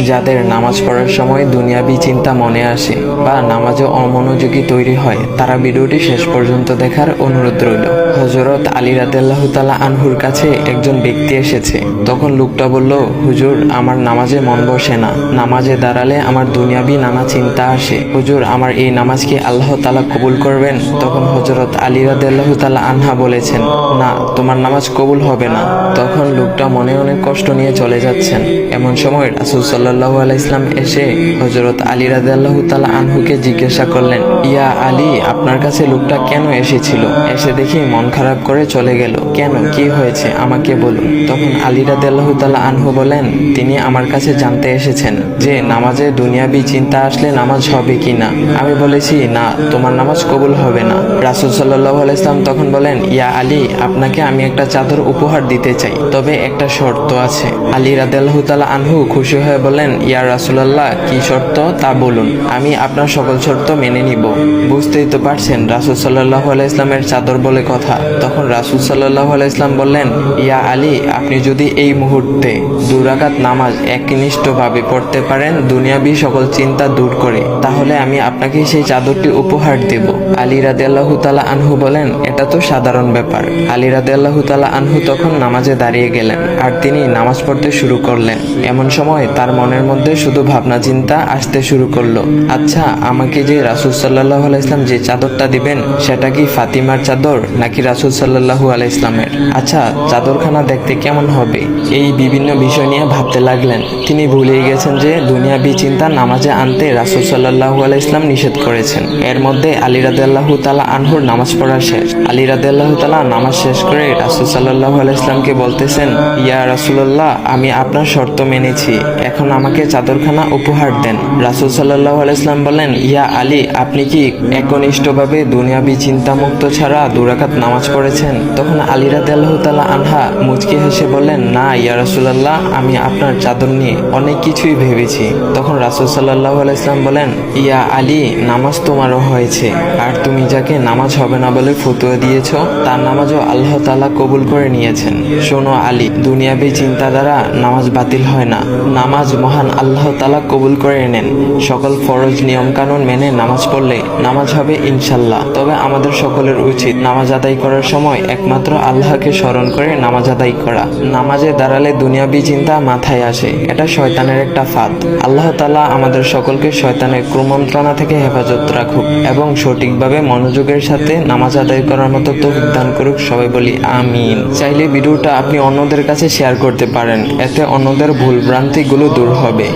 যাদের নামাজ পড়ার সময় দুনিয়াবি চিন্তা মনে আসে বা নামাজে অমনোযোগী তৈরি হয়, তারা ভিডিওটি শেষ পর্যন্ত দেখার অনুরোধ রইল। হযরত আলী রাদিয়াল্লাহু তাআলা আনহুর কাছে একজন ব্যক্তি এসেছে। তখন লোকটা বলল, হুজুর, আমার নামাজে মন বসে না। নামাজে দাঁড়ালে আমার দুনিয়াবি নানা চিন্তা আসে। হুজুর, আমার এই নামাজ কি আল্লাহ তাআলা কবুল করবেন? তখন হযরত আলী রাদিয়াল্লাহু তাআলা আনহা বলেছেন, না, তোমার নামাজ কবুল হবে না। তখন লোকটা মনে অনেক কষ্ট নিয়ে চলে যাচ্ছেন। এমন সময় রাসূল সাল্লাল্লাহু আলাইহি ওয়াসাল্লাম এসে হযরত আলী রাদিয়াল্লাহু তাআলা আনহুকে জিজ্ঞাসা করলেন, ইয়া আলী, আপনার কাছে লোকটা কেন এসেছিল? এসে দেখি মন খারাপ করে চলে গেল। কেন, কি হয়েছে আমাকে বলুন। তখন আলী রাদিয়াল্লাহু তাআলা আনহু বলেন, তিনি আমার কাছে জানতে এসেছেন যে নামাজে দুনিয়াবি চিন্তা আসলে নামাজ হবে কিনা। আমি বলেছি, না, তোমার নামাজ কবুল হবে না। রাসূল সাল্লাল্লাহু আলাইহি ওয়াসাল্লাম তখন বলেন, ইয়া আলী, আপনাকে আমি একটা চাদর উপহার দিতে চাই, তবে একটা শর্ত আছে। আলী রাদিয়াল্লাহু তাআলা আনহু খুশি হয়ে বলেন, ইয়া রাসূলুল্লাহ, কি শর্ত তা বলুন, আমি আপনার সকল শর্ত মেনে নিব। বুঝতেই তো পারছেন রাসূল সাল্লাল্লাহু আলাইহি ওয়াসাল্লামের চাদর বলে কথা। তখন রাসূল সাল্লাল্লাহু আলাইহি ওয়াসাল্লাম বললেন, ইয়া আলী, আপনি যদি এই মুহূর্তে 2 রাকাত নামাজ একনিষ্ঠভাবে পড়তে পারেন দুনিয়াবি সকল চিন্তা দূর করে, তাহলে আমি আপনাকে সেই চাদরটি উপহার দেব। আলী রাদিয়াল্লাহু তাআলা আনহু বলেন, এটা তো সাধারণ ব্যাপার। আলী রাদিয়াল্লাহু তাআলা আনহু তখন নামাজে দাঁড়িয়ে গেলেন আর তিনি নামাজ পড়তে শুরু করলেন। এমন সময় তার মনের মধ্যে শুধু ভাবনা চিন্তা আসতে শুরু করলো, আচ্ছা, আমাকে যে রাসূল সাল্লাল্লাহু আলাইহি ওয়াসাল্লাম যে চাদরটা দিবেন সেটা কি ফাতিমার চাদর নাকি রাসূল সাল্লাল্লাহু আলাইহি ওয়াসাল্লামের? আচ্ছা, চাদরখানা দেখতে কেমন হবে? এই বিভিন্ন বিষয় নিয়ে ভাবতে লাগলেন। তিনি ভুলেই গেছেন যে দুনিয়াবি চিন্তা নামাজে আনতে রাসূল সাল্লাল্লাহু আলাইহি ওয়াসাল্লাম নিষেধ করেছেন। এর মধ্যে আলী রাদিয়াল্লাহু তাআলা আনহুর নামাজ পড়া শেষ। আলী রাদিয়াল্লাহু তাআলা নামাজ শেষ করে রাসূল সাল্লাল্লাহু আলাইহি ওয়াসাল্লামকে বলতেছেন, ইয়া রাসূলুল্লাহ, আমি আপনার শর্ত মেনেছি, এখন আমাকে চাদরখানা উপহার দেন। রাসূল সাল্লাল্লাহু আলাইহি ওয়াসাল্লাম বলেন, ইয়া আলী, আপনি কি একনিষ্ঠভাবে দুনিয়াবি চিন্তামুক্ত ছাড়া 2 রাকাত নামাজ পড়েছেন? তখন আলী রাদিয়াল্লাহু তাআলা আনহা মুচকি হেসে বললেন, না ইয়া রাসূলুল্লাহ, আমি আপনার চাদর নিয়ে অনেক কিছুই ভেবেছি। তখন রাসূল সাল্লাল্লাহু আলাইহি ওয়াসাল্লাম বলেন, ইয়া আলী, নামাজ তোমারও হয়েছে, আর তুমি যাকে নামাজ হবে না বলে ফতোয়া দিয়েছ তার নামাজও আল্লাহ তাআলা কবুল করে নিয়েছেন। শোনো আলী, দুনিয়াবি চিন্তা দ্বারা নামাজ বাতিল হয় না, নামাজ মহান আল্লাহ তাআলা কবুল করে নেন। সকল ফরজ নিয়ম কানুন মেনে নামাজ পড়লে নামাজ হবে ইনশাল্লাহ। তবে আমাদের সকলের উচিত নামাজ আদায় করার সময় একমাত্র আল্লাহকে স্মরণ করে নামাজ আদায় করা। নামাজে দাঁড়ালে দুনিয়াবি চিন্তা মাথায় আসে, এটা শয়তানের একটা ফাঁদ। আল্লাহ তাআলা আমাদের সকলকে শয়তানের কুমন্ত্রণা থেকে হেফাজত রাখুক এবং সঠিকভাবে মনোযোগের সাথে নামাজ আদায় করার মতো তৌফিক দান করুক। সবাই বলি আমিন। চাইলে ভিডিওটা আপনি অন্যদের কাছে শেয়ার করতে পারেন, এতে অন্যদের ভুল ভ্রান্তিগুলো দূর হবে।